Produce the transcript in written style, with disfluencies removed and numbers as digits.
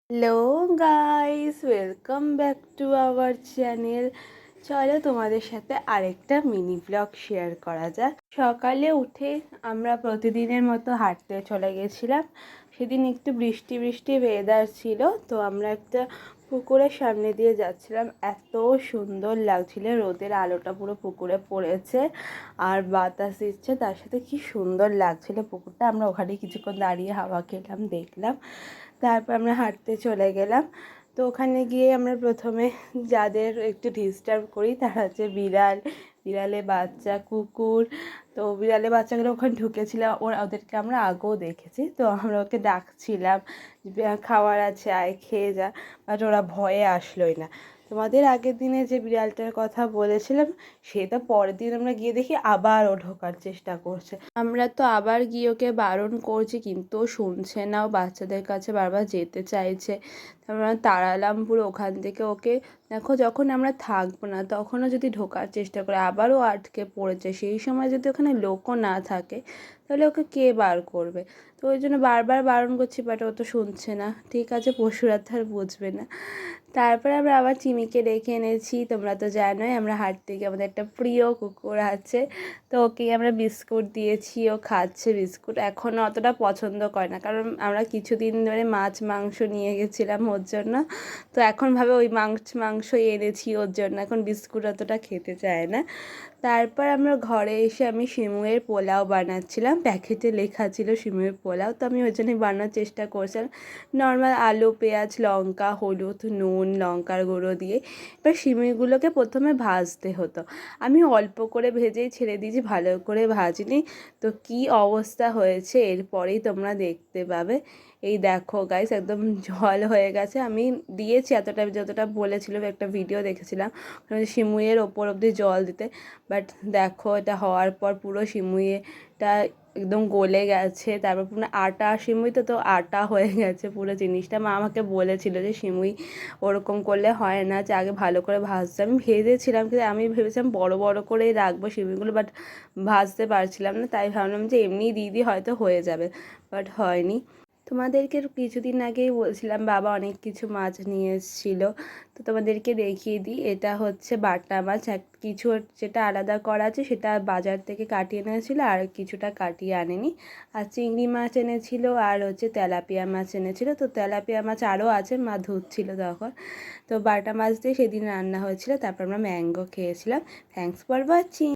Hello guys, welcome back to our channel. চলো তোমাদের সাথে আরেকটা মিনি ব্লগ শেয়ার করা যাক। সকালে উঠে আমরা প্রতিদিনের মতো হাঁটতে চলে গেছিলাম। সেদিন একটু বৃষ্টি বৃষ্টি ওয়েদার ছিল, তো আমরা একটা পুকুরের সামনে দিয়ে যাচ্ছিলাম। এত সুন্দর লাগছিল, রোদের আলোটা পুরো পুকুরে পড়েছে আর বাতাস দিচ্ছে, তার সাথে কি সুন্দর লাগছিল পুকুরটা। আমরা ওখানে কিছুক্ষণ দাঁড়িয়ে হাওয়া খেলাম, দেখলাম। তারপর আমরা হাঁটতে চলে গেলাম। তো ওখানে গিয়ে আমরা প্রথমে যাদের একটু ডিস্টার্ব করি তারা হচ্ছে বিড়ালে বাচ্চা, কুকুর। তো বিড়ালে বাচ্চাগুলো ওখানে ঢুকেছিলাম, ওদেরকে আমরা আগেও দেখেছি, তো আমরা ওকে ডাকছিলাম খাবার আছে আয় খেয়ে যা, বাট ওরা ভয়ে আসলোই না। তোমাদের আগের দিনে যে বিড়ালটার কথা বলেছিলাম, সেটা পরের দিন আমরা গিয়ে দেখি আবার ও ঢোকার চেষ্টা করছে। আমরা তো আবার গিয়ে ওকে বারণ করছি, কিন্তু ও শুনছে না, ও বাচ্চাদের কাছে বারবার যেতে চাইছে। তারপর আমরা তাড়ালাম পুরো ওখান থেকে ওকে। দেখো, যখন আমরা থাকবো না তখনও যদি ঢোকার চেষ্টা করে, আবারও আটকে পড়েছে। সেই সময় যদি ওখানে লোকও না থাকে, তাহলে ওকে কে বার করবে? তো ওই জন্য বারবার বারণ করছি, বাট ও তো শুনছে না। ঠিক আছে, পশুরা তো আর বুঝবে না। তারপরে আমরা আবার চিমিকে ডেকে এনেছি। তোমরা তো জানোই আমরা হাঁটতে গিয়ে আমাদের একটা প্রিয় কুকুর আছে, তো ওকেই আমরা বিস্কুট দিয়েছি, ও খাচ্ছে বিস্কুট। এখনও অতটা পছন্দ করে না, কারণ আমরা কিছুদিন ধরে মাছ মাংস নিয়ে গেছিলাম ওর জন্য। তো এখন ভাবে ওই মাংসই এনেছি ওর জন্য, এখন বিস্কুট অতটা খেতে চায় না। তারপর আমরা ঘরে এসে আমি সিমুয়ের পোলাও বানাচ্ছিলাম। প্যাকেটে লেখা ছিল সিমুয়ের পোলাও, তো আমি ওই জন্যই বানানোর চেষ্টা করছিলাম। নর্মাল আলু, পেঁয়াজ, লঙ্কা, হলুদ, নুন, লঙ্কার গুঁড়ো দিয়ে। এবার সিমুইগুলোকে প্রথমে ভাজতে হতো। আমি অল্প করে ভেজেই ছেড়ে দিয়েছি, ভালো করে ভাজিনি। তো কি অবস্থা হয়েছে এরপরেই তোমরা দেখতে পাবে। এই দেখো গাইস, একদম জল হয়ে গেছে। আমি দিয়েছি এতটা, যতটা বলেছিল, একটা ভিডিও দেখেছিলাম সিমুইয়ের ওপর অবধি জল দিতে। বাট দেখো, এটা হওয়ার পর পুরো সিমুইটা একদম গলে গেছে। তারপর পুরো আটা, সিমুই তো আটা হয়ে গেছে পুরো জিনিসটা। মা আমাকে বলেছিল যে সিমুই ওরকম করলে হয় না, যে আগে ভালো করে ভাজতে। আমি ভেজেছিলাম, কিন্তু আমি ভেবেছিলাম বড় বড় করেই রাখবো সিমুইগুলো, বাট ভাজতে পারছিলাম না। তাই ভাবলাম যে এমনিই দিদি হয়তো হয়ে যাবে, বাট হয়নি। তোমাদেরকে কিছুদিন আগেই বলছিলাম বাবা অনেক কিছু মাছ নিয়ে এসেছিলো, তো তোমাদেরকে দেখিয়ে দিই। এটা হচ্ছে বাটা মাছ। কিছু যেটা আলাদা করা আছে সেটা বাজার থেকে কাটিয়ে এনেছিলো, আর কিছুটা কাটিয়ে আনেনি। আর চিংড়ি মাছ এনেছিল, আর হচ্ছে তেলাপিয়া মাছ এনেছিল। তো তেলাপিয়া মাছ আরও আছে, মা ধুচ্ছিল তখন। তো বাটা মাছ দিয়ে সেদিন রান্না হয়েছিল। তারপর আমরা ম্যাঙ্গো খেয়েছিলাম। Thanks for watching.